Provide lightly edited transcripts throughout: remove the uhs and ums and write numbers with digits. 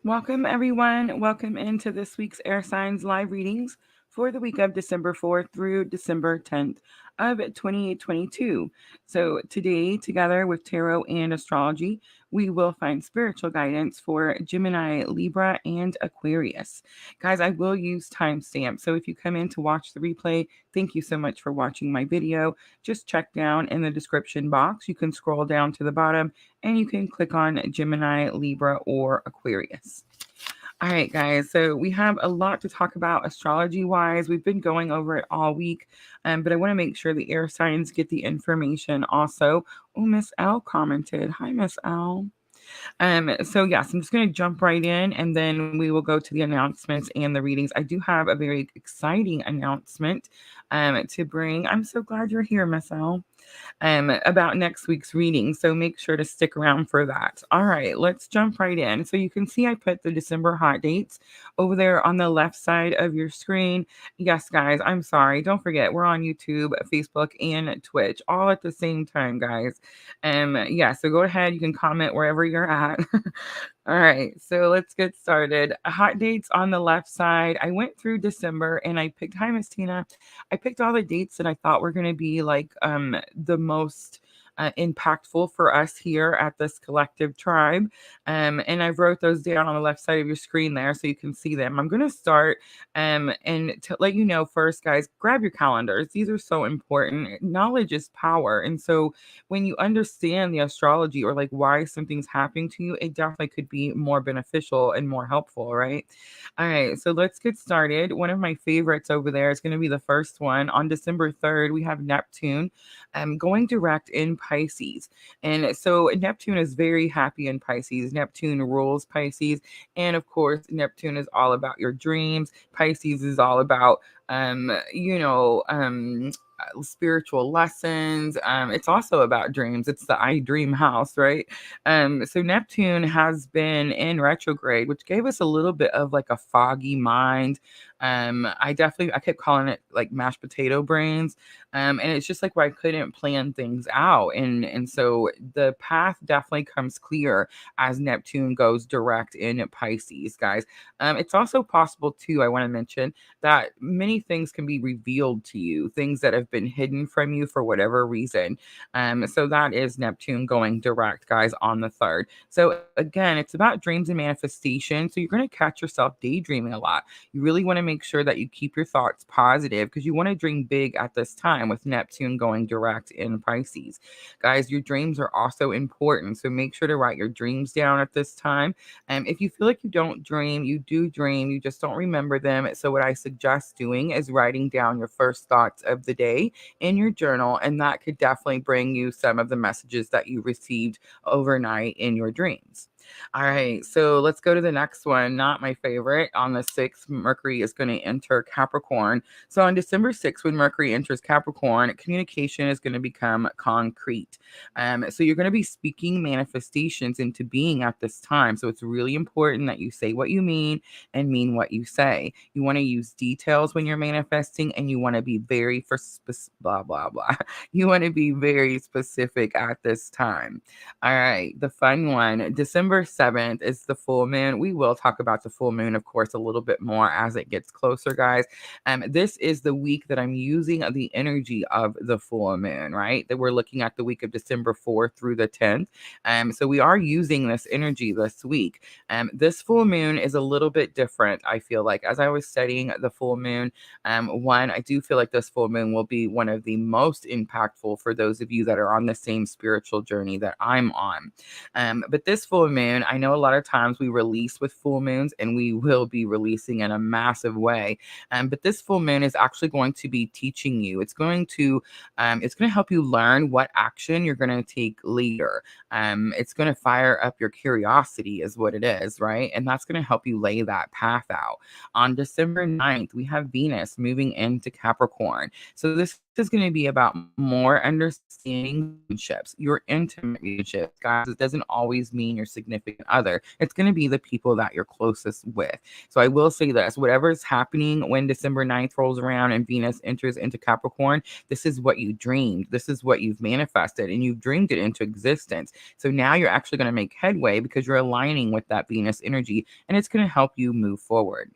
Welcome, everyone. Welcome into this week's Air Signs live readings for the week of December 4th through December 10th of 2022. So, today, together with tarot and astrology, we will find spiritual guidance for Gemini, Libra, and Aquarius. Guys, I will use timestamps. So, if you come in to watch the replay, thank you so much for watching my video. Just check down in the description box. You can scroll down to the bottom and you can click on Gemini, Libra, or Aquarius. All right, guys. So we have a lot to talk about astrology wise. We've been going over it all week, but I want to make sure the air signs get the information also. Oh, Miss L commented. Hi, Miss L. So yes, I'm just going to jump right in and then we will go to the announcements and the readings. I do have a very exciting announcement to bring. I'm so glad you're here, Miss L, about next week's reading. So make sure to stick around for that. All right, let's jump right in. So you can see I put the December hot dates over there on the left side of your screen. Yes, guys, I'm sorry. Don't forget, we're on YouTube, Facebook, and Twitch all at the same time, guys. Yeah, so go ahead. You can comment wherever you're at. All right, so let's get started. Hot dates on the left side. I went through December and I picked, hi, Miss Tina. I picked all the dates that I thought were going to be like the most impactful for us here at this collective tribe. And I wrote those down on the left side of your screen there so you can see them. I'm going to start and to let you know first, guys, grab your calendars. These are so important. Knowledge is power. And so when you understand the astrology or like why something's happening to you, it definitely could be more beneficial and more helpful, right? All right, so let's get started. One of my favorites over there is going to be the first one. On December 3rd, we have Neptune going direct in Pisces. And so Neptune is very happy in Pisces. Neptune rules Pisces. And of course, Neptune is all about your dreams. Pisces is all about, you know, spiritual lessons. It's also about dreams. It's the I dream house, right? So Neptune has been in retrograde, which gave us a little bit of like a foggy mind. I kept calling it like mashed potato brains. And it's just like where I couldn't plan things out. And so the path definitely comes clear as Neptune goes direct in Pisces, guys. It's also possible too, I want to mention that many things can be revealed to you, things that have been hidden from you for whatever reason. So that is Neptune going direct, guys, on the 3rd. So again, it's about dreams and manifestation. So you're going to catch yourself daydreaming a lot. You really want to make sure that you keep your thoughts positive because you want to dream big at this time with Neptune going direct in Pisces. Guys, your dreams are also important. So make sure to write your dreams down at this time. If you feel like you don't dream, you do dream, you just don't remember them. So what I suggest doing is writing down your first thoughts of the day in your journal, and that could definitely bring you some of the messages that you received overnight in your dreams. All right, so let's go to the next one. Not my favorite. On the 6th, Mercury is going to enter Capricorn. So on December 6th, when Mercury enters Capricorn, communication is going to become concrete. So you're going to be speaking manifestations into being at this time. So it's really important that you say what you mean and mean what you say. You want to use details when you're manifesting, and you want to be very blah blah blah. You want to be very specific at this time. All right, the fun one. December 7th is the full moon. We will talk about the full moon, of course, a little bit more as it gets closer, guys. This is the week that I'm using the energy of the full moon, right? That we're looking at the week of December 4th through the 10th. So we are using this energy this week. This full moon is a little bit different, I feel like. As I was studying the full moon, I do feel like this full moon will be one of the most impactful for those of you that are on the same spiritual journey that I'm on. But this full moon, I know a lot of times we release with full moons, and we will be releasing in a massive way. But this full moon is actually going to be teaching you. It's going to help you learn what action you're going to take later. It's going to fire up your curiosity is what it is, right? And that's going to help you lay that path out. On December 9th, we have Venus moving into Capricorn. So this is going to be about more understanding relationships, your intimate relationships, guys. It doesn't always mean your significant other. It's going to be the people that you're closest with. So I will say this, whatever's happening when December 9th rolls around and Venus enters into Capricorn, this is what you dreamed. This is what you've manifested, and you've dreamed it into existence. So now you're actually going to make headway because you're aligning with that Venus energy, and it's going to help you move forward.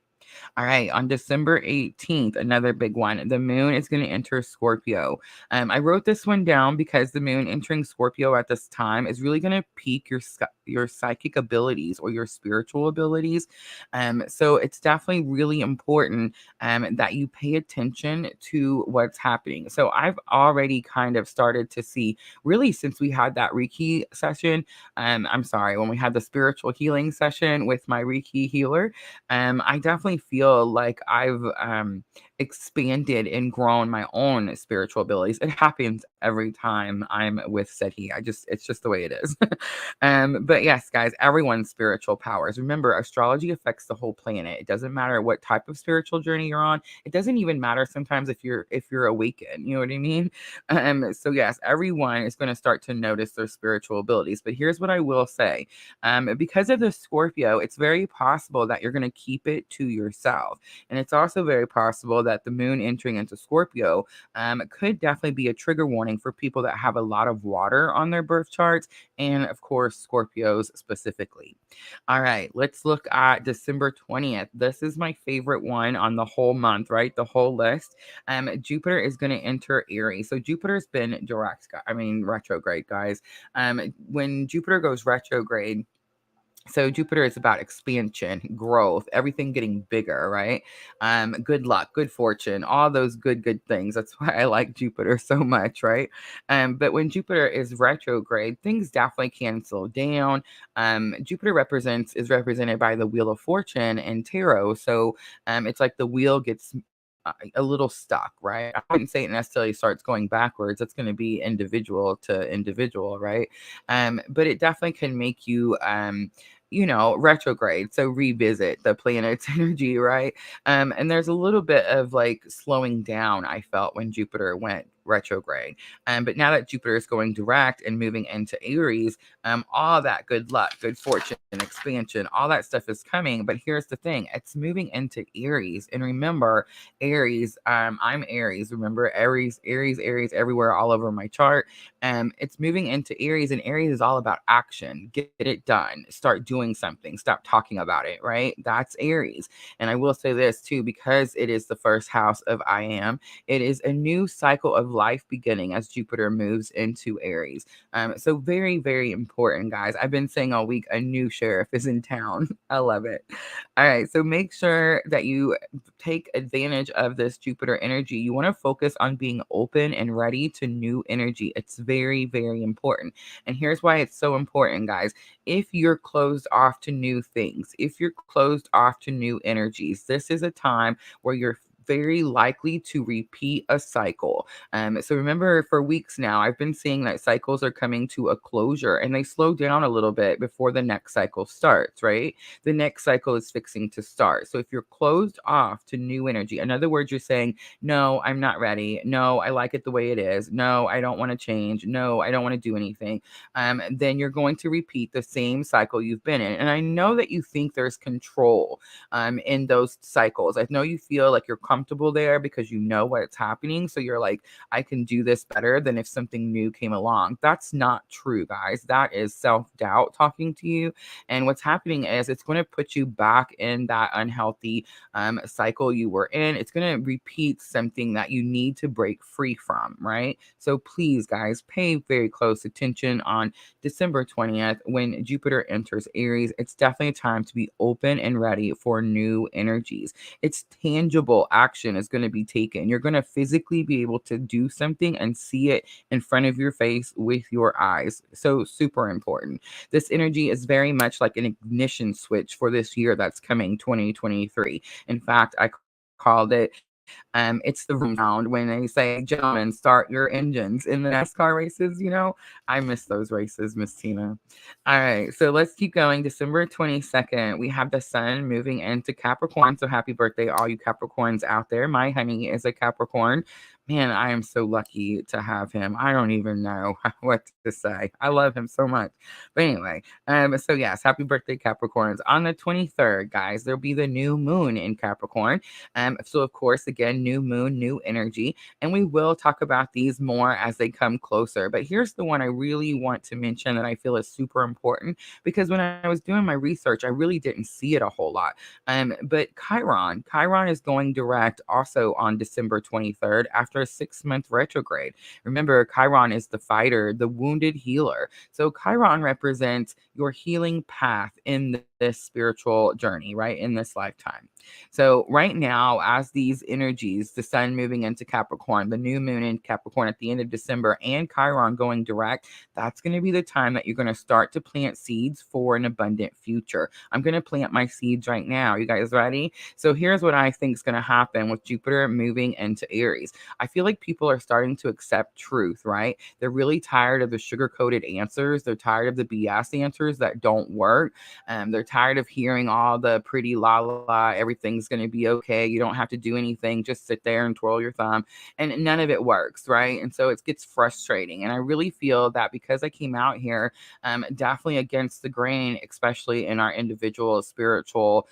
All right, on December 18th, another big one. The moon is going to enter Scorpio. I wrote this one down because the moon entering Scorpio at this time is really going to peak your psychic abilities or your spiritual abilities. So it's definitely really important that you pay attention to what's happening. So I've already kind of started to see, really, since we had that Reiki session. I'm sorry, when we had the spiritual healing session with my Reiki healer. I definitely feel like I've expanded and grown my own spiritual abilities. It happens every time I'm with Seti. It's just the way it is. But yes, guys, everyone's spiritual powers. Remember, astrology affects the whole planet. It doesn't matter what type of spiritual journey you're on. It doesn't even matter sometimes if you're awakened. You know what I mean? So yes, everyone is going to start to notice their spiritual abilities. But here's what I will say. Because of the Scorpio, it's very possible that you're going to keep it to yourself. And it's also very possible that the moon entering into Scorpio could definitely be a trigger warning for people that have a lot of water on their birth charts. And of course, Scorpios specifically. All right, let's look at December 20th. This is my favorite one on the whole month, right? The whole list. Jupiter is going to enter Aries. So Jupiter's been retrograde, guys. When Jupiter goes retrograde, so Jupiter is about expansion, growth, everything getting bigger, right? Good luck, good fortune, all those good things. That's why I like Jupiter so much, right? But when Jupiter is retrograde, things definitely can slow down. Jupiter is represented by the Wheel of Fortune and tarot. So it's like the wheel gets a little stuck, right? I wouldn't say it necessarily starts going backwards. It's going to be individual to individual, right? But it definitely can make you retrograde. So revisit the planet's energy, right? And there's a little bit of like slowing down, I felt, when Jupiter went retrograde. But now that Jupiter is going direct and moving into Aries, all that good luck, good fortune, expansion, all that stuff is coming. But here's the thing, it's moving into Aries. And remember, Aries, I'm Aries. Remember, Aries everywhere, all over my chart. It's moving into Aries, and Aries is all about action. Get it done. Start doing something. Stop talking about it, right? That's Aries. And I will say this too, because it is the first house of I am, it is a new cycle of life beginning as Jupiter moves into Aries. So very, very important, guys. I've been saying all week, a new sheriff is in town. I love it. All right. So make sure that you take advantage of this Jupiter energy. You want to focus on being open and ready to new energy. It's very, very important. And here's why it's so important, guys. If you're closed off to new things, if you're closed off to new energies, this is a time where you're very likely to repeat a cycle. So remember, for weeks now, I've been seeing that cycles are coming to a closure and they slow down a little bit before the next cycle starts, right? The next cycle is fixing to start. So if you're closed off to new energy, in other words, you're saying, no, I'm not ready. No, I like it the way it is. No, I don't want to change. No, I don't want to do anything. Then you're going to repeat the same cycle you've been in. And I know that you think there's control in those cycles. I know you feel like you're comfortable there because you know what's happening. So you're like, I can do this better than if something new came along. That's not true, guys. That is self-doubt talking to you. And what's happening is it's going to put you back in that unhealthy cycle you were in. It's going to repeat something that you need to break free from, right? So please, guys, pay very close attention on December 20th when Jupiter enters Aries. It's definitely a time to be open and ready for new energies. It's tangible action is going to be taken. You're going to physically be able to do something and see it in front of your face with your eyes. So super important. This energy is very much like an ignition switch for this year that's coming, 2023. In fact, I called it it's the vroom sound when they say, gentlemen, start your engines in the NASCAR races. I miss those races, Miss Tina. All right, so let's keep going. December 22nd, we have the sun moving into Capricorn. So happy birthday, all you Capricorns out there. My honey is a Capricorn. man, I am so lucky to have him. I don't even know what to say. I love him so much. But anyway, so yes, happy birthday, Capricorns. On the 23rd, guys, there'll be the new moon in Capricorn. So of course, again, new moon, new energy. And we will talk about these more as they come closer. But here's the one I really want to mention that I feel is super important because when I was doing my research, I really didn't see it a whole lot. But Chiron is going direct also on December 23rd after a 6-month retrograde. Remember, Chiron is the fighter, the wounded healer. So Chiron represents your healing path in this spiritual journey, right? In this lifetime. So right now, as these energies, the sun moving into Capricorn, the new moon in Capricorn at the end of December, and Chiron going direct, that's going to be the time that you're going to start to plant seeds for an abundant future. I'm going to plant my seeds right now. You guys ready? So here's what I think is going to happen with Jupiter moving into Aries. I feel like people are starting to accept truth, right? They're really tired of the sugar-coated answers. They're tired of the BS answers that don't work. They're tired of hearing all the pretty la la, everything's going to be okay. You don't have to do anything. Just sit there and twirl your thumb. And none of it works, right? And so it gets frustrating. And I really feel that because I came out here definitely against the grain, especially in our individual spiritual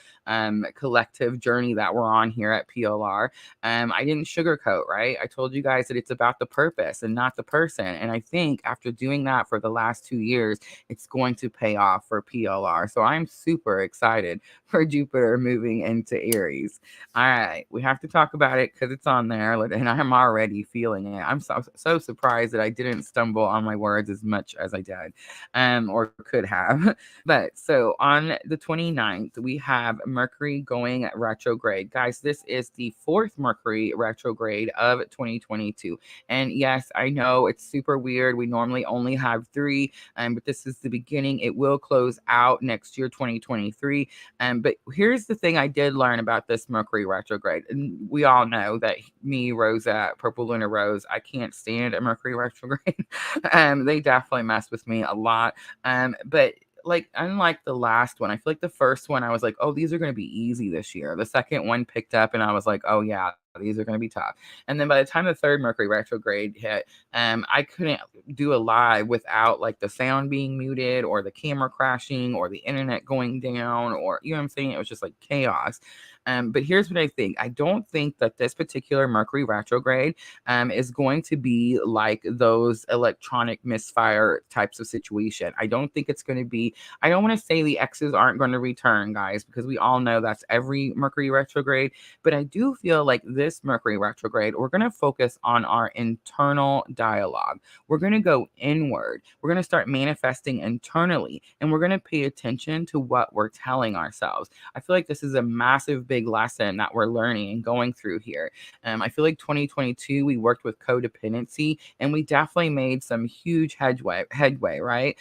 collective journey that we're on here at PLR. I didn't sugarcoat, right? I told you guys that it's about the purpose and not the person. And I think after doing that for the last 2 years, it's going to pay off for PLR. So I'm super excited for Jupiter moving into Aries. All right, we have to talk about it because it's on there, and I'm already feeling it. I'm so surprised that I didn't stumble on my words as much as I did, or could have. But so on the 29th, we have Mercury going retrograde. Guys, this is the 4th Mercury retrograde of 2022. And yes, I know it's super weird. We normally only have 3, but this is the beginning. It will close out next year, 2023. But here's the thing I did learn about this Mercury retrograde. And we all know that me, Rosa, Purple LunaRose, I can't stand a Mercury retrograde. They definitely mess with me a lot. But like, unlike the last one, I feel like the first one, I was like, oh, these are going to be easy this year. The second one picked up and I was like, oh yeah, these are going to be tough. And then by the time the 3rd Mercury retrograde hit, I couldn't do a live without like the sound being muted or the camera crashing or the internet going down, or, you know what I'm saying? It was just like chaos. But here's what I think. I don't think that this particular Mercury retrograde is going to be like those electronic misfire types of situation. I don't think it's going to be, I don't want to say the X's aren't going to return, guys, because we all know that's every Mercury retrograde. But I do feel like this Mercury retrograde, we're going to focus on our internal dialogue. We're going to go inward. We're going to start manifesting internally, and we're going to pay attention to what we're telling ourselves. I feel like this is a massive, big lesson that we're learning and going through here. I feel like 2022, we worked with codependency, and we definitely made some huge headway, right?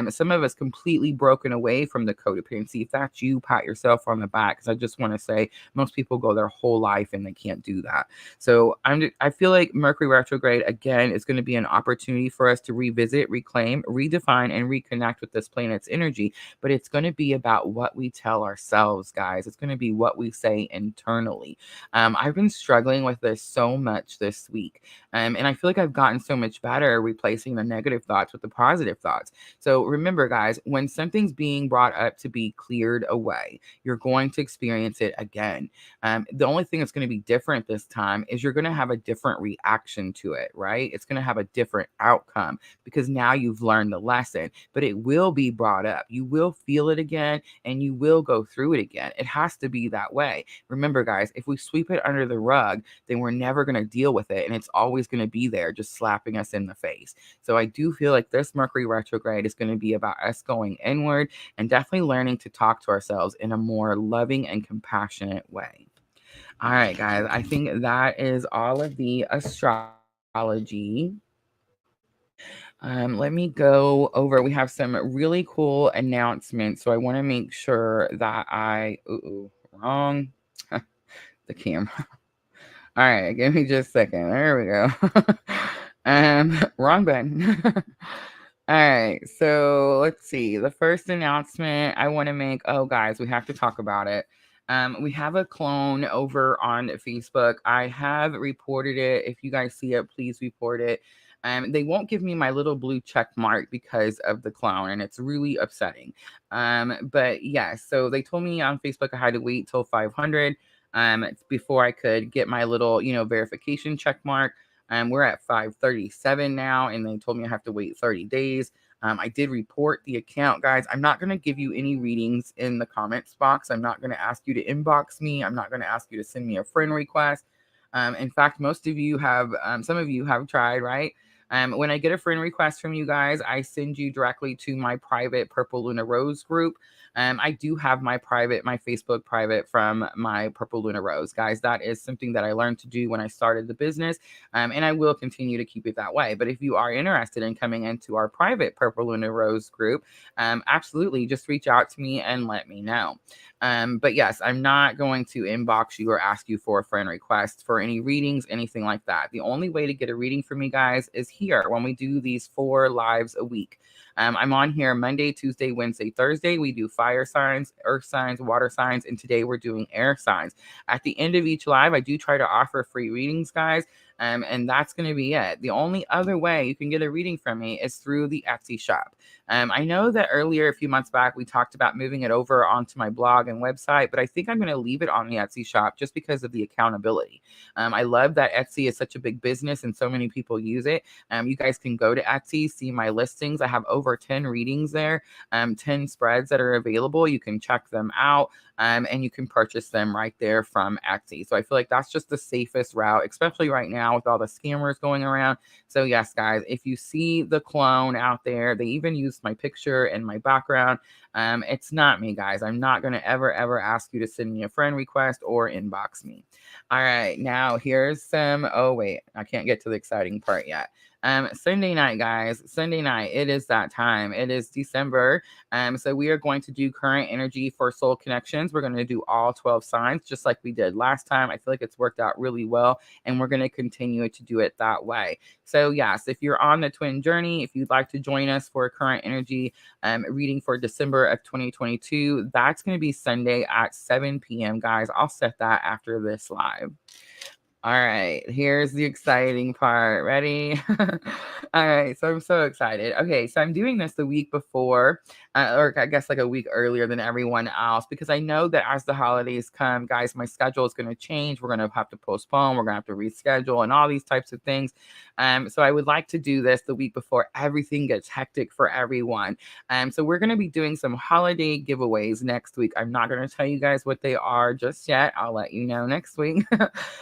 Some of us completely broken away from the codependency. If that's you, pat yourself on the back, because I just want to say most people go their whole life and they can't do that. So I feel like Mercury retrograde, again, is going to be an opportunity for us to revisit, reclaim, redefine, and reconnect with this planet's energy. But it's going to be about what we tell ourselves, guys. It's going to be what we say internally. I've been struggling with this so much this week. And I feel like I've gotten so much better replacing the negative thoughts with the positive thoughts. So remember, guys, when something's being brought up to be cleared away, you're going to experience it again. The only thing that's going to be different this time is you're going to have a different reaction to it, right? It's going to have a different outcome because now you've learned the lesson, but it will be brought up. You will feel it again and you will go through it again. It has to be that way. Remember, guys, if we sweep it under the rug, then we're never going to deal with it. And it's always going to be there, just slapping us in the face. So I do feel like this Mercury retrograde is going to be about us going inward and definitely learning to talk to ourselves in a more loving and compassionate way. All right, guys, I think that is all of the astrology. Let me go over. We have some really cool announcements. So I want to make sure that wrong. The camera. All right, give me just a second. There we go. Wrong button. All right, so let's see. The first announcement I want to make. Oh, guys, we have to talk about it. We have a clone over on Facebook. I have reported it. If you guys see it, please report it. They won't give me my little blue check mark because of the clone, and it's really upsetting. But yeah, so they told me on Facebook I had to wait till 500 before I could get my little, verification check mark. We're at 537 now, and they told me I have to wait 30 days. I did report the account, guys. I'm not going to give you any readings in the comments box. I'm not going to ask you to inbox me. I'm not going to ask you to send me a friend request. In fact, most of you have, some of you have tried, right? When I get a friend request from you guys, I send you directly to my private Purple LunaRose group. I do have my Facebook private from my Purple LunaRose. Guys, that is something that I learned to do when I started the business, and I will continue to keep it that way. But if you are interested in coming into our private Purple LunaRose group, absolutely, just reach out to me and let me know. But yes, I'm not going to inbox you or ask you for a friend request for any readings, anything like that. The only way to get a reading from me, guys, is here when we do these 4 lives a week. I'm on here Monday, Tuesday, Wednesday, Thursday. We do fire signs, earth signs, water signs, and today we're doing air signs. At the end of each live, I do try to offer free readings, guys. And that's going to be it. The only other way you can get a reading from me is through the Etsy shop. I know that earlier, a few months back, we talked about moving it over onto my blog and website, but I think I'm going to leave it on the Etsy shop just because of the accountability. I love that Etsy is such a big business and so many people use it. You guys can go to Etsy, see my listings. I have over 10 readings there, 10 spreads that are available. You can check them out. And you can purchase them right there from Etsy. So I feel like that's just the safest route, especially right now with all the scammers going around. So yes, guys, if you see the clone out there, they even used my picture and my background. It's not me, guys. I'm not going to ever ask you to send me a friend request or inbox me. All right, now here's some, oh wait, I can't get to the exciting part yet. Sunday night, guys, Sunday night, it is that time. It is December. So we are going to do current energy for soul connections. We're going to do all 12 signs, just like we did last time. I feel like it's worked out really well, and we're going to continue to do it that way. So yes, if you're on the twin journey, if you'd like to join us for a current energy reading for December of 2022, that's going to be Sunday at 7 p.m. guys. I'll set that after this live. All right, here's the exciting part. Ready? All right, so I'm so excited. Okay, so I'm doing this the week before, or I guess like a week earlier than everyone else, because I know that as the holidays come, guys, my schedule is going to change. We're going to have to postpone. We're going to have to reschedule and all these types of things. So I would like to do this the week before everything gets hectic for everyone. So we're going to be doing some holiday giveaways next week. I'm not going to tell you guys what they are just yet. I'll let you know next week.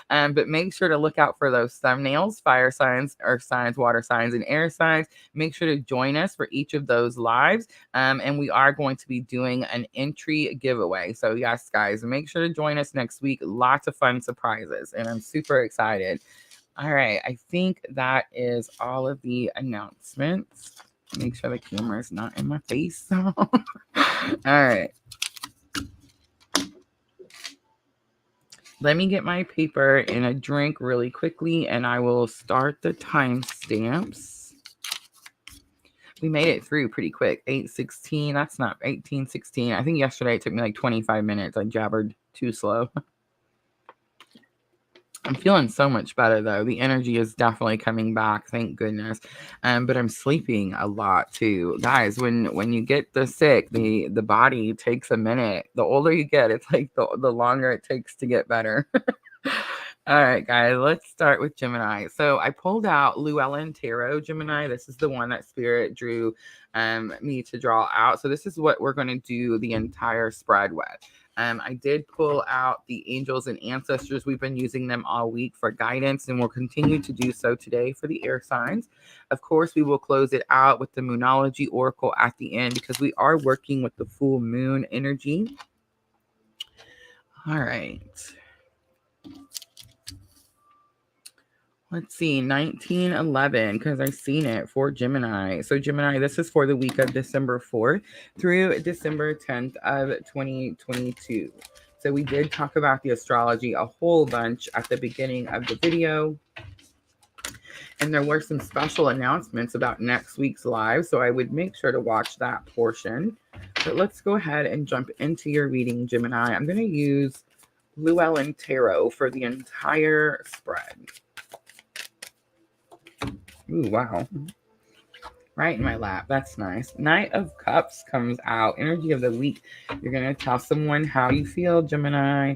But make sure to look out for those thumbnails: fire signs, earth signs, water signs, and air signs. Make sure to join us for each of those lives. And we are going to be doing an entry giveaway. So yes, guys, make sure to join us next week. Lots of fun surprises, and I'm super excited. All right, I think that is all of the announcements. Make sure the camera is not in my face. All right. Let me get my paper and a drink really quickly, and I will start the timestamps. We made it through pretty quick. 8:16. That's not 18:16. I think yesterday it took me like 25 minutes. I jabbered too slow. I'm feeling so much better though. The energy is definitely coming back, thank goodness. But I'm sleeping a lot too, guys. When you get the sick, the body takes a minute. The older you get, it's like the longer it takes to get better. All right, guys, let's start with Gemini. So I pulled out Llewellyn Tarot Gemini. This is the one that Spirit drew me to draw out. So this is what we're going to do the entire spread with. I did pull out the angels and ancestors. We've been using them all week for guidance, and we'll continue to do so today for the air signs. Of course, we will close it out with the Moonology Oracle at the end because we are working with the full moon energy. All right. Let's see, 1911, because I've seen it for Gemini. So Gemini, this is for the week of December 4th through December 10th of 2022. So we did talk about the astrology a whole bunch at the beginning of the video. And there were some special announcements about next week's live, so I would make sure to watch that portion. But let's go ahead and jump into your reading, Gemini. I'm going to use Llewellyn Tarot for the entire spread. Ooh, wow. Right in my lap. That's nice. Knight of Cups comes out. Energy of the week. You're going to tell someone how you feel, Gemini.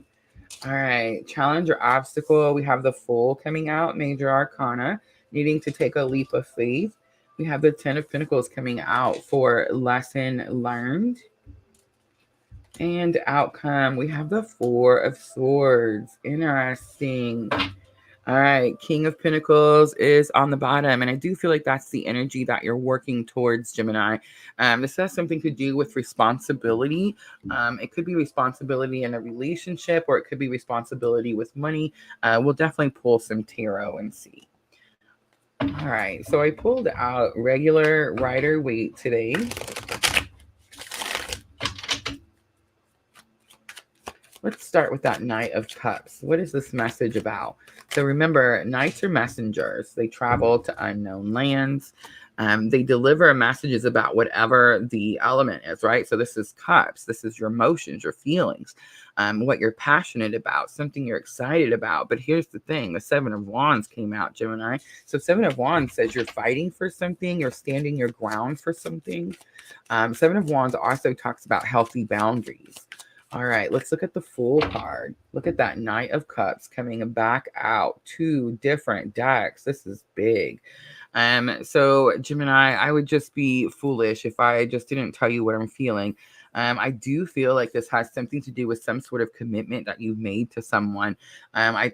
All right. Challenge or obstacle. We have the Fool coming out. Major Arcana. Needing to take a leap of faith. We have the 10 of Pentacles coming out for lesson learned. And outcome. We have the 4 of Swords. Interesting. All right, King of Pentacles is on the bottom, and I do feel like that's the energy that you're working towards, Gemini. This has something to do with responsibility. It could be responsibility in a relationship, or it could be responsibility with money. We'll definitely pull some tarot and see. All right, so I pulled out regular Rider-Waite today. Let's start with that Knight of Cups. What is this message about? So remember, knights are messengers. They travel to unknown lands. They deliver messages about whatever the element is, right? So this is cups. This is your emotions, your feelings, what you're passionate about, something you're excited about. But here's the thing. The 7 of Wands came out, Gemini. So 7 of Wands says you're fighting for something. You're standing your ground for something. 7 of Wands also talks about healthy boundaries. All right, let's look at the Fool card. Look at that Knight of Cups coming back out. 2 different decks. This is big. So Gemini, I would just be foolish if I just didn't tell you what I'm feeling. I do feel like this has something to do with some sort of commitment that you've made to someone,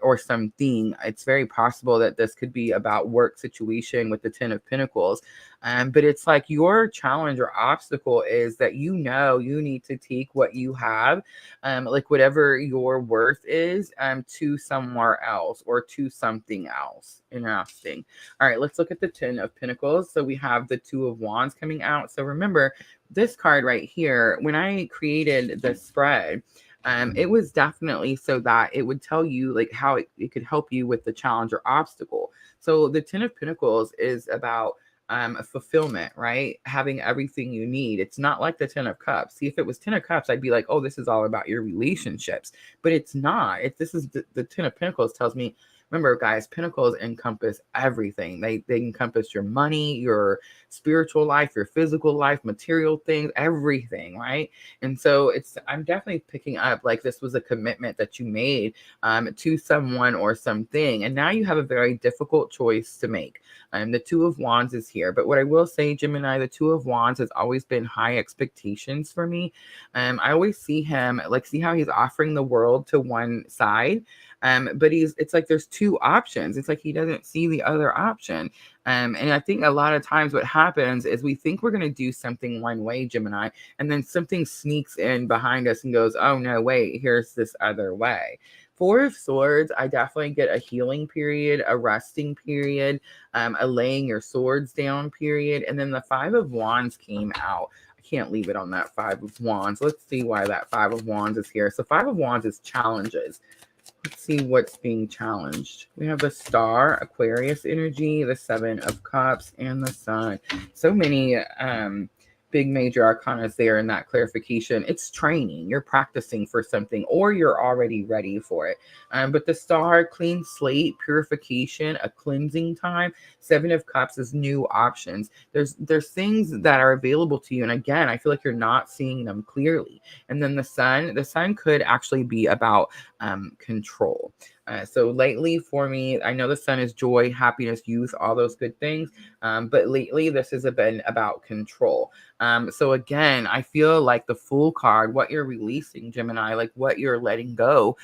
or something. It's very possible that this could be about work situation with the 10 of Pentacles. But it's like your challenge or obstacle is that you need to take what you have, like whatever your worth is, to somewhere else or to something else. Interesting. All right, let's look at the 10 of Pentacles. So we have the 2 of Wands coming out. So remember, this card right here, when I created the spread, it was definitely so that it would tell you like how it could help you with the challenge or obstacle. So the 10 of Pentacles is about fulfillment, right? Having everything you need. It's not like the 10 of Cups. See, if it was 10 of Cups, I'd be like, oh, this is all about your relationships. But it's not. This is the 10 of Pentacles tells me, remember, guys, Pentacles encompass everything. They encompass your money, your spiritual life, your physical life, material things, everything, right? And so I'm definitely picking up like this was a commitment that you made to someone or something. And now you have a very difficult choice to make. The 2 of Wands is here. But what I will say, Gemini, the 2 of Wands has always been high expectations for me. I always see him, like, see how he's offering the world to one side. But it's like there's 2 options. It's like he doesn't see the other option. And I think a lot of times what happens is we think we're going to do something one way, Gemini, and then something sneaks in behind us and goes, oh, no, wait, here's this other way. 4 of Swords, I definitely get a healing period, a resting period, a laying your swords down period. And then the 5 of Wands came out. I can't leave it on that 5 of Wands. Let's see why that 5 of Wands is here. So 5 of Wands is challenges. Let's see what's being challenged. We have the Star, Aquarius energy, the 7 of Cups, and the Sun. So many big major arcanas there in that clarification. It's training. You're practicing for something, or you're already ready for it. But the Star, clean slate, purification, a cleansing time. 7 of Cups is new options. There's things that are available to you. And again, I feel like you're not seeing them clearly. And then the Sun could actually be about control. So lately for me, I know the Sun is joy, happiness, youth, all those good things. But lately this has been about control. So again, I feel like the Fool card, what you're releasing, Gemini, like what you're letting go,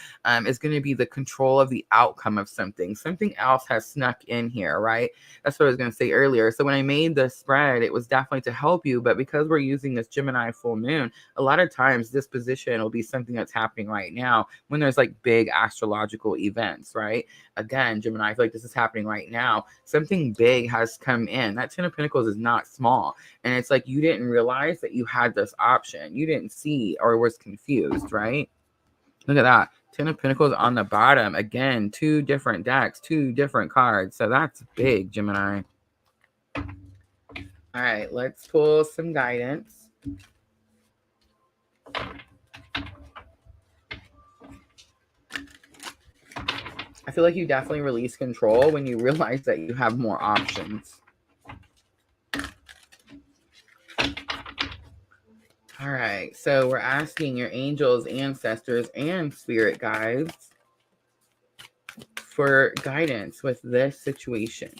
is going to be the control of the outcome of something. Something else has snuck in here, right? That's what I was going to say earlier. So when I made the spread, it was definitely to help you. But because we're using this Gemini full moon, a lot of times this position will be something that's happening right now when there's like big astrological events, right? Again, Gemini, I feel like this is happening right now. Something big has come in. That 10 of Pentacles is not small. And it's like you didn't realize that you had this option. You didn't see or was confused, right? Look at that. Ten of Pentacles on the bottom. Again, 2 different decks, 2 different cards. So that's big, Gemini. All right, let's pull some guidance. I feel like you definitely release control when you realize that you have more options. All right, so we're asking your angels, ancestors, and spirit guides for guidance with this situation.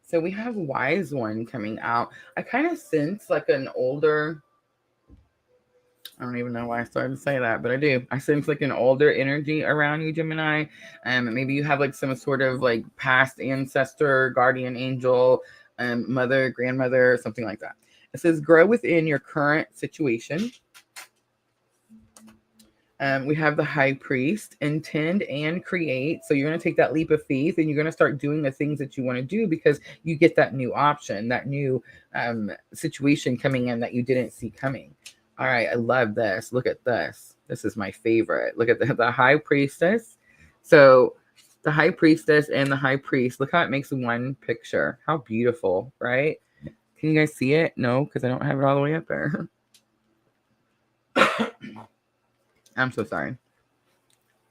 So we have Wise One coming out. I kind of sense like an older, I don't even know why I started to say that, but I do. I sense like an older energy around you, Gemini. Maybe you have like some sort of like past ancestor, guardian angel, mother, grandmother, something like that. It says grow within your current situation. We have the High Priest, intend and create. So you're going to take that leap of faith and you're going to start doing the things that you want to do because you get that new option, that new situation coming in that you didn't see coming. All right, I love this. Look at this. This is my favorite. Look at the High Priestess. So the High Priestess and the High Priest, look how it makes one picture. How beautiful, right? Can you guys see it? No, because I don't have it all the way up there. I'm so sorry.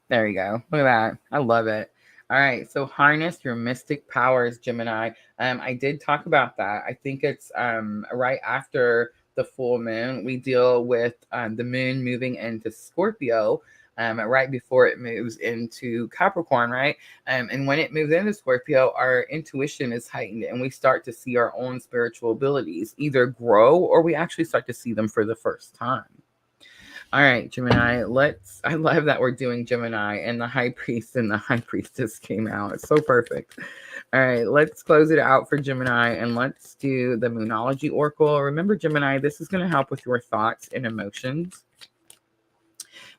There you go. Look at that. I love it. All right. So harness your mystic powers, Gemini. I did talk about that. I think it's right after the full moon. We deal with the moon moving into Scorpio right before it moves into Capricorn, right? And when it moves into Scorpio, our intuition is heightened and we start to see our own spiritual abilities either grow or we actually start to see them for the first time. All right, Gemini, I love that we're doing Gemini and the High Priest and the High Priestess came out. It's so perfect. All right, let's close it out for Gemini and let's do the Moonology Oracle. Remember, Gemini, this is going to help with your thoughts and emotions.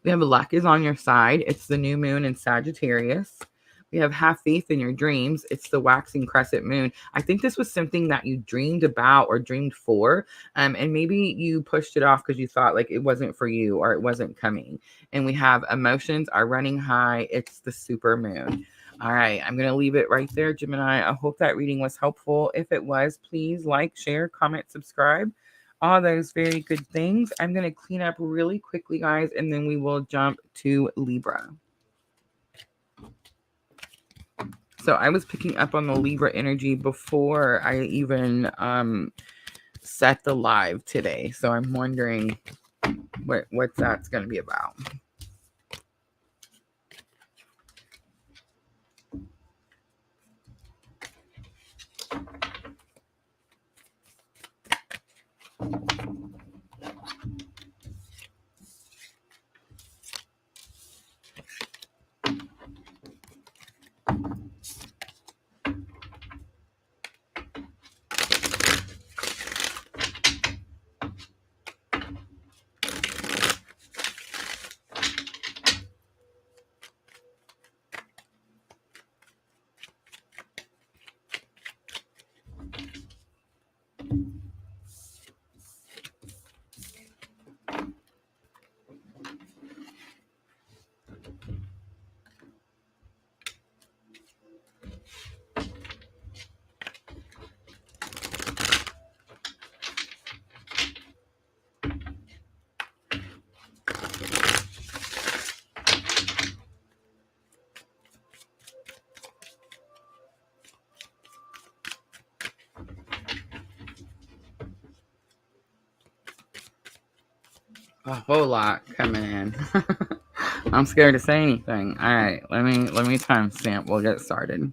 We have luck is on your side. It's the new moon in Sagittarius. We have faith in your dreams. It's the waxing crescent moon. I think this was something that you dreamed about or dreamed for. And maybe you pushed it off because you thought like it wasn't for you or it wasn't coming. And we have emotions are running high. It's the super moon. All right. I'm going to leave it right there, Gemini. I hope that reading was helpful. If it was, please like, share, comment, subscribe. All those very good things. I'm going to clean up really quickly, guys, and then we will jump to Libra. So I was picking up on the Libra energy before I even set the live today. So I'm wondering what that's going to be about. A whole lot coming in. I'm scared to say anything. All right, let me timestamp. We'll get started.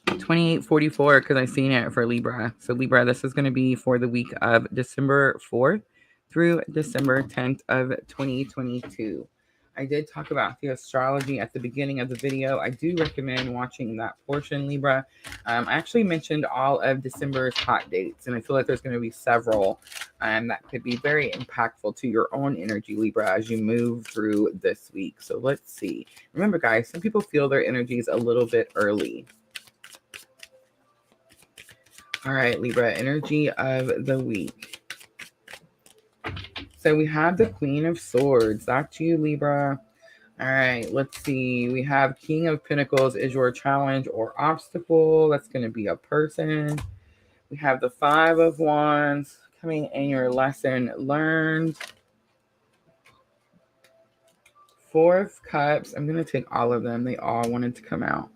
2844 because I seen it for Libra. So Libra, this is going to be for the week of December 4th through December 10th of 2022. I did talk about the astrology at the beginning of the video. I do recommend watching that portion, Libra. I actually mentioned all of December's hot dates, and I feel like there's going to be several that could be very impactful to your own energy, Libra, as you move through this week. So let's see. Remember, guys, some people feel their energies a little bit early. All right, Libra, energy of the week. So we have the Queen of Swords. That's you, Libra. All right, let's see. We have King of Pentacles is your challenge or obstacle. That's going to be a person. We have the Five of Wands coming in your lesson learned. Four of Cups. I'm going to take all of them. They all wanted to come out.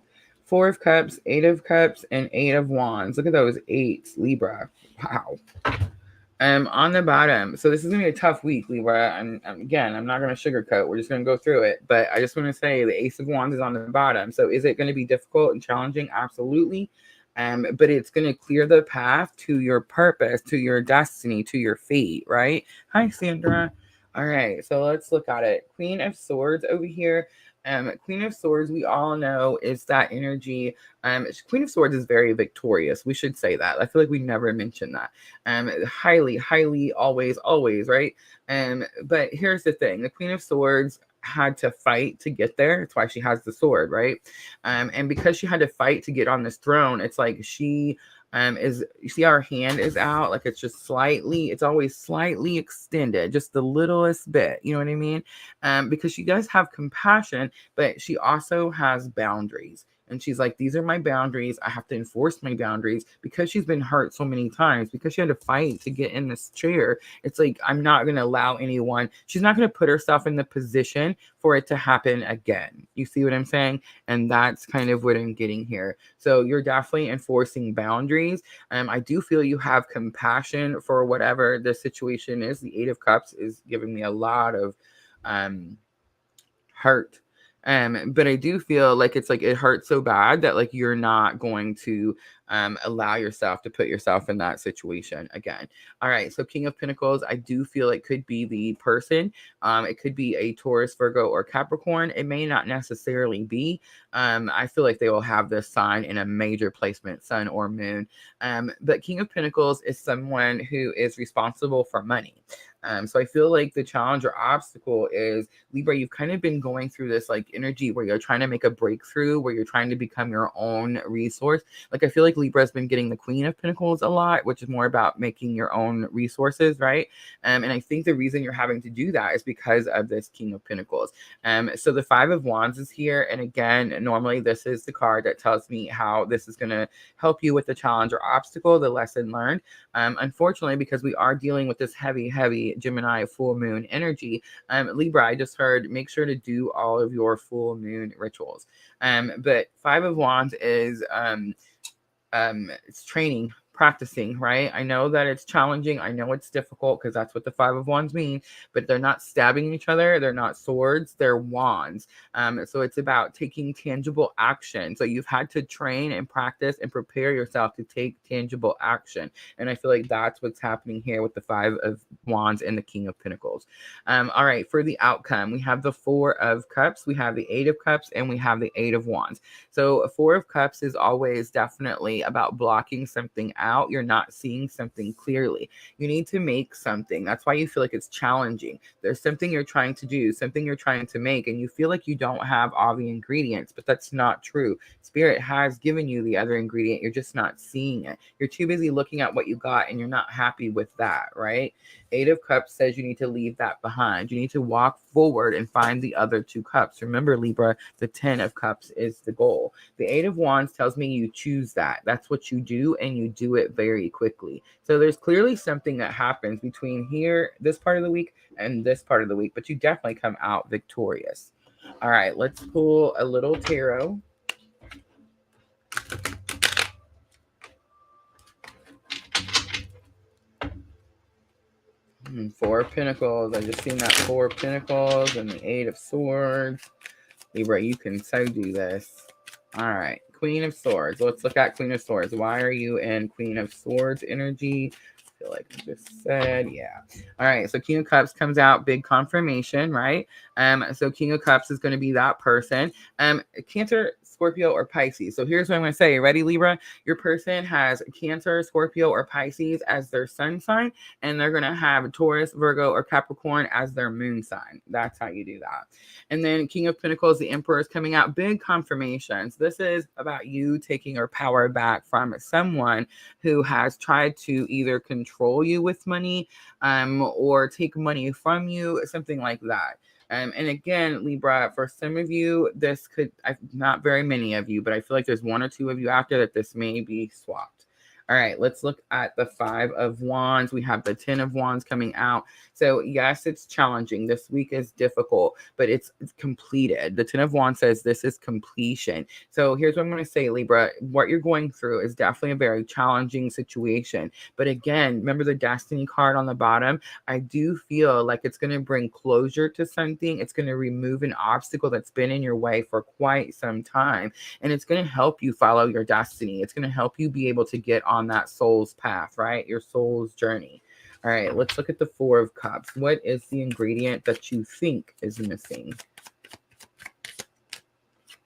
Four of Cups, Eight of Cups, and Eight of Wands. Look at those eights, Libra. Wow. On the bottom. So this is going to be a tough week, Libra. Again, I'm not going to sugarcoat. We're just going to go through it. But I just want to say the Ace of Wands is on the bottom. So is it going to be difficult and challenging? Absolutely. But it's going to clear the path to your purpose, to your destiny, to your fate, right? Hi, Sandra. All right, so let's look at it. Queen of Swords over here. Queen of Swords, we all know, is that energy. Queen of Swords is very victorious. We should say that. I feel like we never mentioned that. Highly, highly, always, always, right? But here's the thing. The Queen of Swords had to fight to get there. That's why she has the sword, right? And because she had to fight to get on this throne, it's like she is, you see our hand is out, like it's just slightly, it's always slightly extended, just the littlest bit, you know what I mean? Because she does have compassion, but she also has boundaries. And she's like, these are my boundaries. I have to enforce my boundaries because she's been hurt so many times, because she had to fight to get in this chair. It's like, I'm not going to allow anyone, she's not going to put herself in the position for it to happen again. You see what I'm saying? And that's kind of what I'm getting here. So you're definitely enforcing boundaries. I do feel you have compassion for whatever the situation is. The Eight of Cups is giving me a lot of hurt. But I do feel like it's like it hurts so bad that like you're not going to allow yourself to put yourself in that situation again. All right, so King of Pentacles, I do feel it could be the person. It could be a Taurus, Virgo, or Capricorn. It may not necessarily be. I feel like they will have this sign in a major placement, sun or moon. But King of Pentacles is someone who is responsible for money. So I feel like the challenge or obstacle is, Libra, you've kind of been going through this like energy where you're trying to make a breakthrough, where you're trying to become your own resource. Like I feel like Libra has been getting the Queen of Pentacles a lot, which is more about making your own resources, right? And I think the reason you're having to do that is because of this King of Pentacles. So the Five of Wands is here. And again, normally this is the card that tells me how this is going to help you with the challenge or obstacle, the lesson learned. Unfortunately, because we are dealing with this heavy Gemini full moon energy, Libra, I just heard, make sure to do all of your full moon rituals. But Five of Wands is it's training, practicing, right? I know that it's challenging. I know it's difficult because that's what the Five of Wands mean, but they're not stabbing each other. They're not swords. They're wands. So it's about taking tangible action. So you've had to train and practice and prepare yourself to take tangible action. And I feel like that's what's happening here with the Five of Wands and the King of Pentacles. All right, for the outcome, we have the Four of Cups, we have the Eight of Cups, and we have the Eight of Wands. So a Four of Cups is always definitely about blocking something out. You're not seeing something clearly. You need to make something. That's why you feel like it's challenging. There's something you're trying to do, something you're trying to make, and you feel like you don't have all the ingredients, but that's not true. Spirit has given you the other ingredient. You're just not seeing it. You're too busy looking at what you got, and you're not happy with that, right? Eight of Cups says you need to leave that behind. You need to walk forward and find the other two cups. Remember, Libra, the 10 of Cups is the goal. The Eight of Wands tells me you choose that. That's what you do, and you do it very quickly. So there's clearly something that happens between here, this part of the week, and this part of the week, but you definitely come out victorious. All right, let's pull a little tarot. Four of Pentacles. I just seen that Four of Pentacles and the Eight of Swords. Libra, you can so do this. All right, Queen of Swords. Let's look at Queen of Swords. Why are you in Queen of Swords energy? I feel like I just said, yeah. All right, so King of Cups comes out, big confirmation, right? So King of Cups is going to be that person. Cancer, Scorpio, or Pisces. So here's what I'm going to say. Ready, Libra? Your person has Cancer, Scorpio, or Pisces as their sun sign, and they're going to have Taurus, Virgo, or Capricorn as their moon sign. That's how you do that. And then King of Pentacles, the Emperor, is coming out. Big confirmations. This is about you taking your power back from someone who has tried to either control you with money, or take money from you, something like that. And again, Libra, for some of you, this could, not very many of you, but I feel like there's one or two of you out there that this may be swapped. All right, let's look at the 5 of Wands. We have the 10 of Wands coming out. So yes, it's challenging. This week is difficult, but it's completed. The 10 of Wands says this is completion. So here's what I'm going to say, Libra. What you're going through is definitely a very challenging situation. But again, remember the Destiny card on the bottom? I do feel like it's going to bring closure to something. It's going to remove an obstacle that's been in your way for quite some time. And it's going to help you follow your destiny. It's going to help you be able to get on that soul's path, right? Your soul's journey. All right, let's look at the 4 of Cups. What is the ingredient that you think is missing?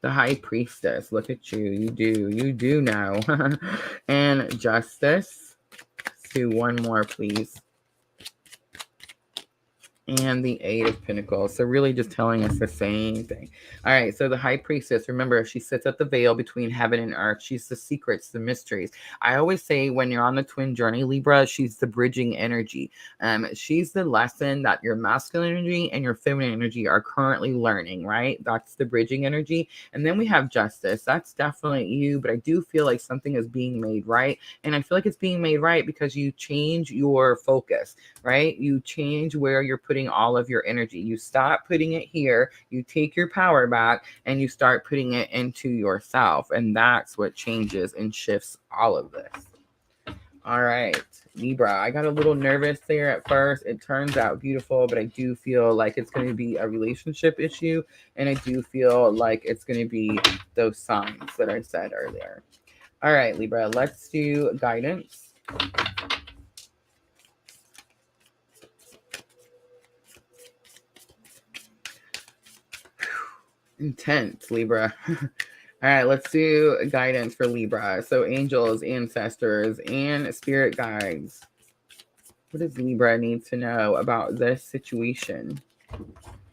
The High Priestess. Look at you. You do know. And Justice. Let's do one more, please. And the 8 of Pentacles. So really just telling us the same thing. All right. So the High Priestess, remember, she sits at the veil between heaven and earth. She's the secrets, the mysteries. I always say when you're on the twin journey, Libra, she's the bridging energy. She's the lesson that your masculine energy and your feminine energy are currently learning, right? That's the bridging energy. And then we have Justice. That's definitely you, but I do feel like something is being made right. And I feel like it's being made right because you change your focus, right? You change where you're putting all of your energy. You stop putting it here, you take your power back, and you start putting it into yourself. And that's what changes and shifts all of this. All right, Libra, I got a little nervous there at first. It turns out beautiful, but I do feel like it's going to be a relationship issue. And I do feel like it's going to be those signs that I said earlier. All right, Libra, let's do guidance. Intense, Libra. All right, let's do guidance for Libra. So angels, ancestors, and spirit guides. What does Libra need to know about this situation?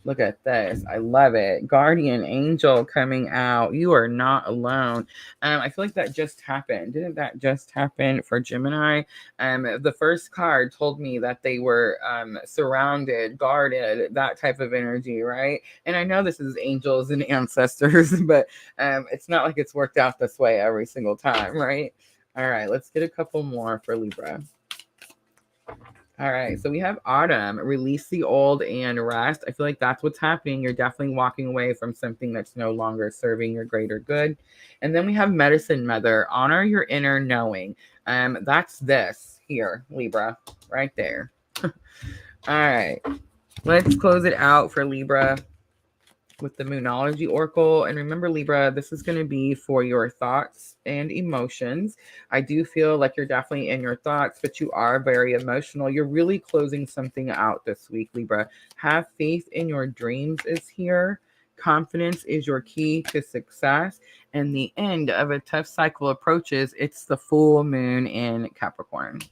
Look at this. I love it. Guardian angel coming out. You are not alone. I feel like that just happened. Didn't that just happen for Gemini? The first card told me that they were surrounded, guarded, that type of energy, right? And I know this is angels and ancestors, but it's not like it's worked out this way every single time, right? All right, let's get a couple more for Libra. All right, so we have autumn, release the old and rest. I feel like that's what's happening. You're definitely walking away from something that's no longer serving your greater good. And then we have medicine mother, honor your inner knowing. That's this here, Libra, right there. All right, let's close it out for Libra with the Moonology Oracle. And remember, Libra, this is going to be for your thoughts and emotions. I do feel like you're definitely in your thoughts, but you are very emotional. You're really closing something out this week, Libra. Have faith in your dreams is here. Confidence is your key to success. And the end of a tough cycle approaches. It's the full moon in Capricorn.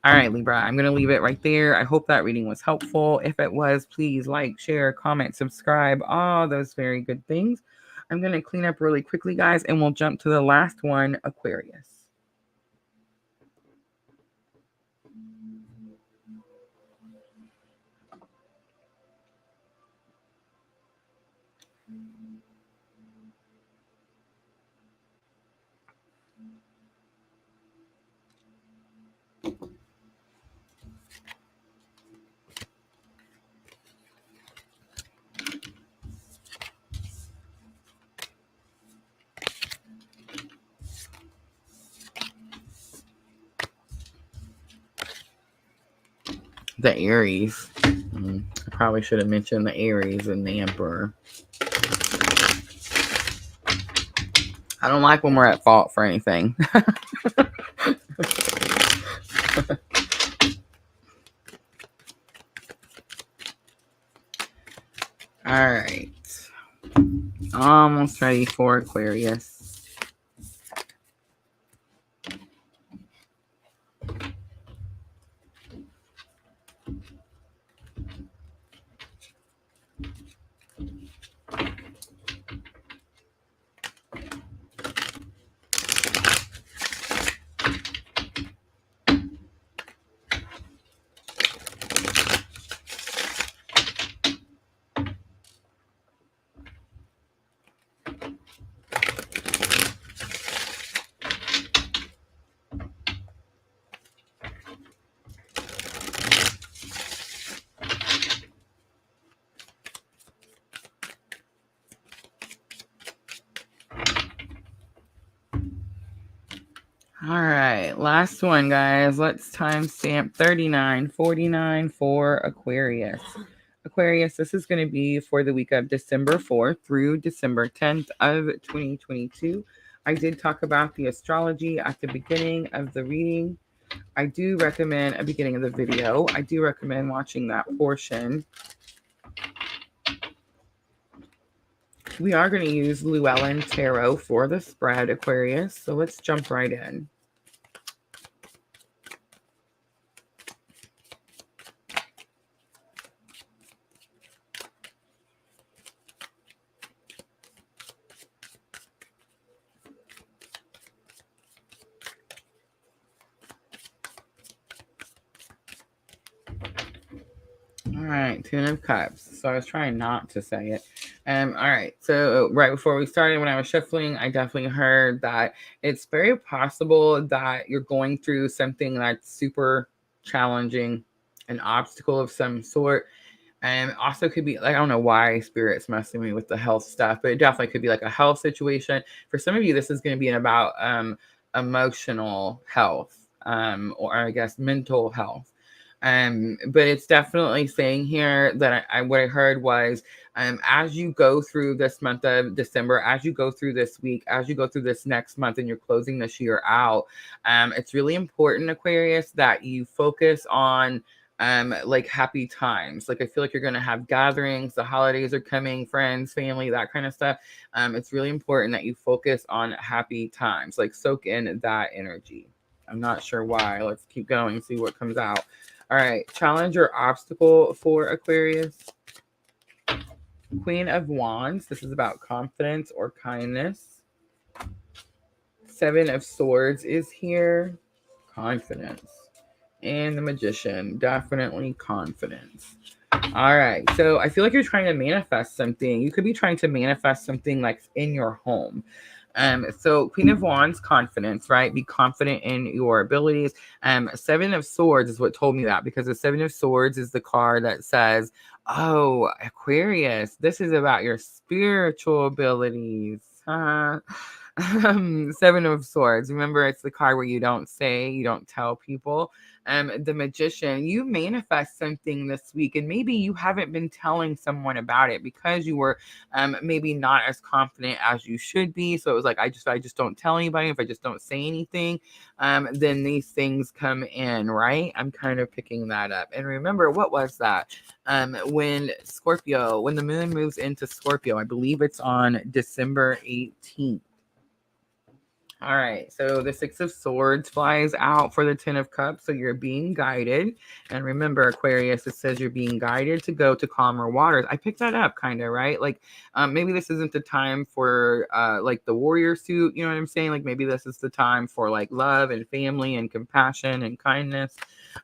All right, Libra, I'm going to leave it right there. I hope that reading was helpful. If it was, please like, share, comment, subscribe, all those very good things. I'm going to clean up really quickly, guys, and we'll jump to the last one, Aquarius. The Aries. I probably should have mentioned the Aries and the Emperor. I don't like when we're at fault for anything. All right. Almost ready for Aquarius. All right, last one, guys. Let's timestamp 3949 for Aquarius. Aquarius, this is going to be for the week of December 4th through December 10th of 2022. I did talk about the astrology at the beginning of the reading. I do recommend a beginning of the video. I do recommend watching that portion. We are going to use Llewellyn Tarot for the spread, Aquarius. So let's jump right in. All right, Ten of Cups. So I was trying not to say it. All right, so right before we started, when I was shuffling, I definitely heard that it's very possible that you're going through something that's super challenging, an obstacle of some sort. And also could be, like, I don't know why Spirit's messing me with the health stuff, but it definitely could be like a health situation. For some of you, this is going to be about emotional health, or I guess mental health. But it's definitely saying here that what I heard was, as you go through this month of December, as you go through this week, as you go through this next month, and you're closing this year out, it's really important, Aquarius, that you focus on like happy times. Like, I feel like you're going to have gatherings, the holidays are coming, friends, family, that kind of stuff. It's really important that you focus on happy times, like soak in that energy. I'm not sure why. Let's keep going, see what comes out. All right, challenge or obstacle for Aquarius. Queen of Wands. This is about confidence or kindness. Seven of Swords is here. Confidence. And the Magician. Definitely confidence. All right, so I feel like you're trying to manifest something. You could be trying to manifest something like in your home. So Queen of Wands, confidence, right? Be confident in your abilities. Seven of Swords is what told me that, because the Seven of Swords is the card that says, oh, Aquarius, this is about your spiritual abilities. Seven of Swords. Remember, it's the card where you don't say, you don't tell people. The Magician, you manifest something this week, and maybe you haven't been telling someone about it because you were maybe not as confident as you should be. So it was like, I just don't tell anybody. If I just don't say anything, then these things come in, right? I'm kind of picking that up. And remember, what was that? When the moon moves into Scorpio, I believe it's on December 18th. All right, so the Six of Swords flies out for the Ten of Cups, so you're being guided. And remember, Aquarius, it says you're being guided to go to calmer waters. I picked that up, kind of, right? Like, maybe this isn't the time for, like, the warrior suit, you know what I'm saying? Like, maybe this is the time for, like, love and family and compassion and kindness.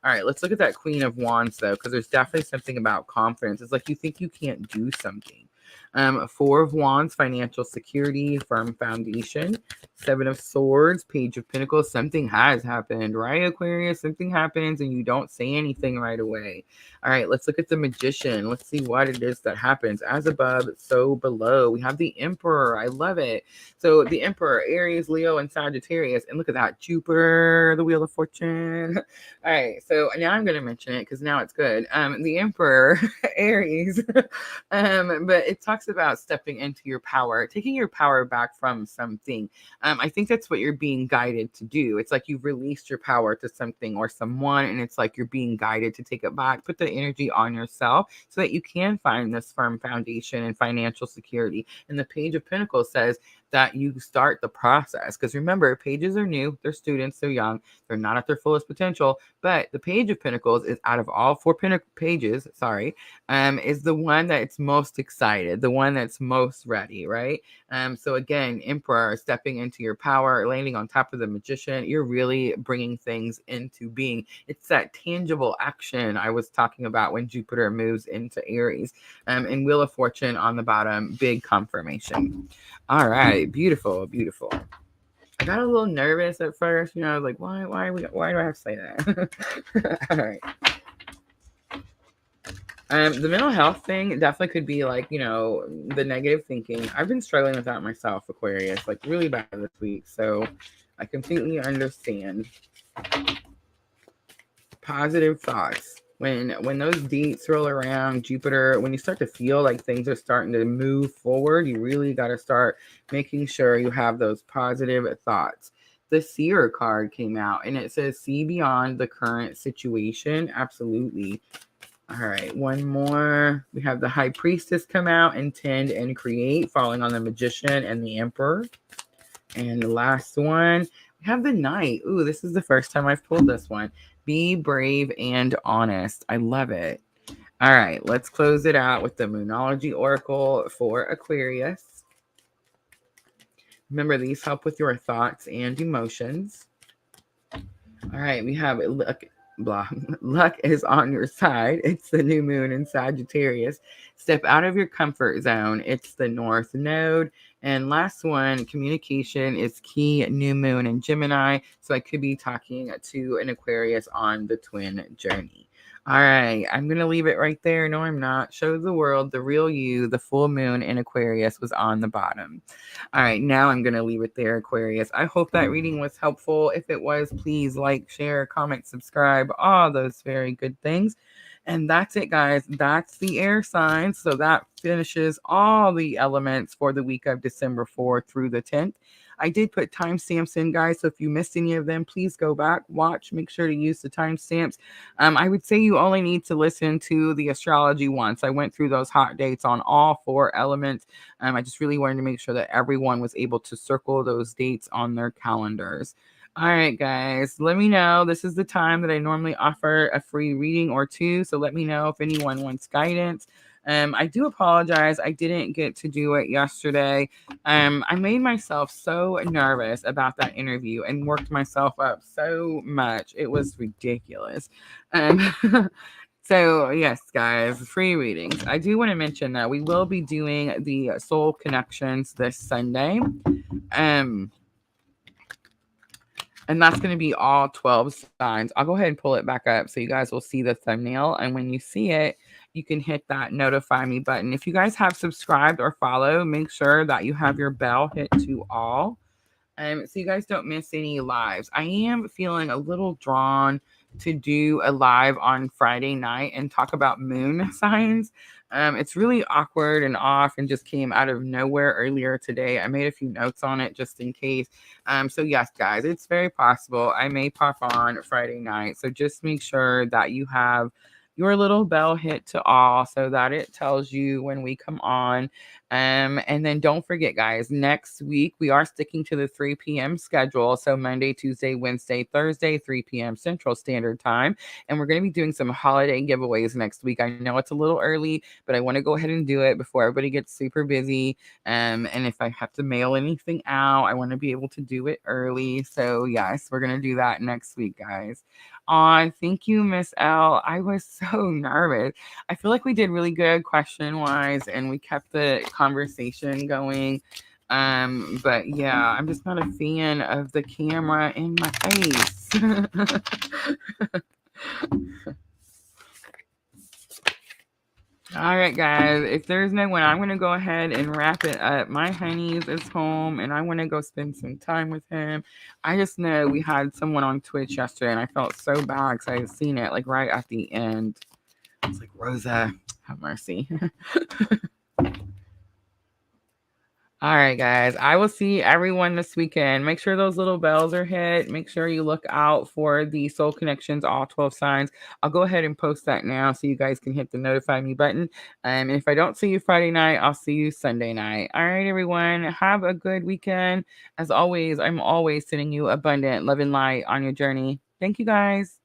All right, let's look at that Queen of Wands, though, because there's definitely something about confidence. It's like you think you can't do something. Four of Wands, financial security, firm foundation. Seven of Swords, Page of Pentacles. Something has happened, right, Aquarius? Something happens and you don't say anything right away. All right, let's look at the Magician. Let's see what it is that happens. As above, so below. We have the Emperor. I love it. So the Emperor, Aries, Leo, and Sagittarius. And look at that, Jupiter, the Wheel of Fortune. All right, so now I'm going to mention it because now it's good. The Emperor, Aries. But it talks about stepping into your power, taking your power back from something. I think that's what you're being guided to do. It's like you've released your power to something or someone, and it's like you're being guided to take it back, put the energy on yourself so that you can find this firm foundation and financial security. And the Page of Pentacles says that you start the process. Because remember, pages are new, they're students, they're young, they're not at their fullest potential. But the Page of Pentacles is out of all four pages, is the one that's most excited, the one that's most ready, right? So again, Emperor, stepping into your power, landing on top of the Magician, you're really bringing things into being. It's that tangible action I was talking about when Jupiter moves into Aries. And Wheel of Fortune on the bottom, big confirmation. All right, beautiful, beautiful. I got a little nervous at first, I was like, why do I have to say that? All right. The mental health thing definitely could be like, the negative thinking. I've been struggling with that myself, Aquarius, like really bad this week. So I completely understand. Positive thoughts. When those dates roll around, Jupiter, when you start to feel like things are starting to move forward, you really got to start making sure you have those positive thoughts. The Seer card came out and it says, see beyond the current situation. Absolutely. All right, one more. We have the High Priestess come out, intend and create, falling on the Magician and the Emperor. And the last one, we have the Knight. Ooh, this is the first time I've pulled this one. Be brave and honest. I love it. All right, let's close it out with the Moonology Oracle for Aquarius. Remember, these help with your thoughts and emotions. All right, we have luck is on your side. It's the new moon in Sagittarius. Step out of your comfort zone. It's the North Node. And last one, communication is key, new moon in Gemini. So I could be talking to an Aquarius on the twin journey. All right, I'm going to leave it right there. No, I'm not. Show the world the real you. The full moon in Aquarius was on the bottom. All right, now I'm going to leave it there, Aquarius. I hope that reading was helpful. If it was, please like, share, comment, subscribe, all those very good things. And that's it, guys. That's the air signs. So that finishes all the elements for the week of December 4th through the 10th. I did put timestamps in, guys. So if you missed any of them, please go back, watch, make sure to use the timestamps. I would say you only need to listen to the astrology once. I went through those hot dates on all four elements. I just really wanted to make sure that everyone was able to circle those dates on their calendars. All right, guys, let me know. This is the time that I normally offer a free reading or two. So let me know if anyone wants guidance. I do apologize. I didn't get to do it yesterday. I made myself so nervous about that interview and worked myself up so much. It was ridiculous. So yes, guys, free readings. I do want to mention that we will be doing the soul connections this Sunday. And that's going to be all 12 signs. I'll go ahead and pull it back up so you guys will see the thumbnail. And when you see it, you can hit that notify me button. If you guys have subscribed or follow, make sure that you have your bell hit to all. So you guys don't miss any lives. I am feeling a little drawn to do a live on Friday night and talk about moon signs. It's really awkward and off and just came out of nowhere earlier today. I made a few notes on it just in case. So yes, guys, it's very possible I may pop on Friday night. So just make sure that you have your little bell hit to all so that it tells you when we come on. And then don't forget, guys, next week we are sticking to the 3 p.m. schedule. So Monday, Tuesday, Wednesday, Thursday, 3 p.m. Central Standard Time. And we're going to be doing some holiday giveaways next week. I know it's a little early, but I want to go ahead and do it before everybody gets super busy. And if I have to mail anything out, I want to be able to do it early. So yes, we're going to do that next week, guys. Thank you, Miss L. I was so nervous. I feel like we did really good question-wise, and we kept the conversation going. But yeah, I'm just not a fan of the camera in my face. All right, guys, if there's no one, I'm going to go ahead and wrap it up. My honeys is home, and I want to go spend some time with him. I just know we had someone on Twitch yesterday, and I felt so bad because I had seen it, like, right at the end. I was like, Rosa, have mercy. All right, guys. I will see everyone this weekend. Make sure those little bells are hit. Make sure you look out for the soul connections, all 12 signs. I'll go ahead and post that now so you guys can hit the notify me button. And if I don't see you Friday night, I'll see you Sunday night. All right, everyone. Have a good weekend. As always, I'm always sending you abundant love and light on your journey. Thank you, guys.